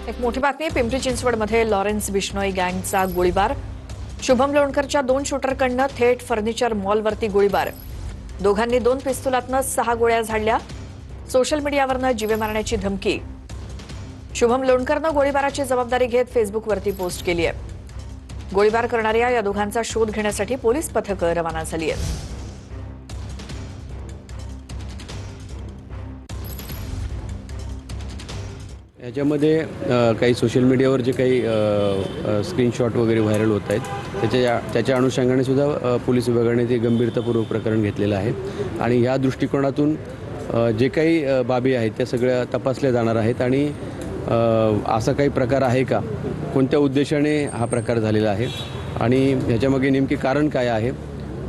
एक मोठी बातमी पिंपरी चिंचवडमध्ये लॉरेन्स बिश्नोई गँगचा गोळीबार। शुभम लोणकरच्या 2 शूटरकडनं थेट फर्निचर मॉलवरती गोळीबार। दोघांनी 2 पिस्तुलातनं 6 गोळ्या झाडल्या। सोशल मीडियावरनं जीवे मारण्याची धमकी। शुभम लोणकरनं गोळीबाराची जबाबदारी घेत फेसबुकवरती पोस्ट केली आहे। गोळीबार करणाऱ्या या दोघांचा शोध घेण्यासाठी पोलीस पथकं रवाना झाली आहेत। याच्यामध्ये काही सोशल मीडियावर जे काही स्क्रीनशॉट वगैरे व्हायरल होत आहेत त्याच्या अनुषंगाने सुद्धा पोलीस विभागाने ते गंभीरतापूर्वक प्रकरण घेतलेलं आहे आणि ह्या दृष्टिकोनातून जे काही बाबी आहेत त्या सगळ्या तपासल्या जाणार आहेत आणि असा काही प्रकार आहे का, कोणत्या उद्देशाने हा प्रकार झालेला आहे आणि ह्याच्यामागे नेमके कारण काय आहे,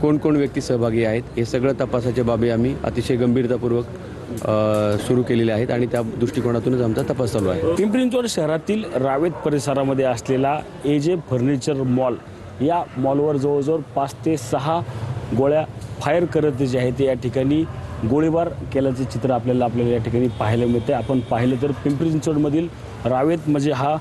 कोण कोण व्यक्ती सहभागी आहेत, हे सगळं तपासाच्या बाबी आम्ही अतिशय गंभीरतापूर्वक सुरू केलेले आहेत आणि त्या दृष्टिकोनातूनच आमचा तपास चालू आहे। पिंपरी चिंचवड शहरातील रावेत परिसरामध्ये असलेला एजे फर्निचर मॉल, या मॉलवर जवळजवळ 5 ते 6 गोळ्या फायर करत जे आहे ते या ठिकाणी गोळीबार केल्याचे चित्र आपल्याला या ठिकाणी पाहायला मिळते। आपण पाहिलं तर पिंपरी चिंचवडमधील रावेत म्हणजे हा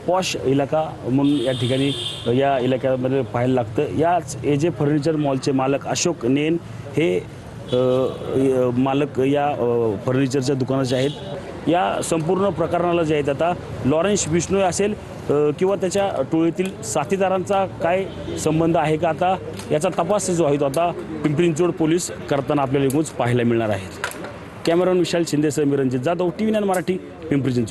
पॉश इलाका म्हणून या ठिकाणी या इलाक्यामध्ये पाहायला लागतं। याच एजे फर्निचर मॉलचे मालक अशोक नेन हे मालक या फर्निचरच्या दुकानाचे आहेत। या संपूर्ण प्रकरणाला जे आहेत आता लॉरेन्स बिश्नोई असेल किंवा त्याच्या टोळीतील साथीदारांचा काय संबंध आहे का, आता याचा तपास जो आहे तो आता पिंपरी चिंचवड पोलीस करताना आपल्याला एकूणच पाहायला मिळणार आहेत। कॅमेरामन विशाल शिंदेसह मी रणजित जाधव, TV9 मराठी, पिंपरी चिंचवड।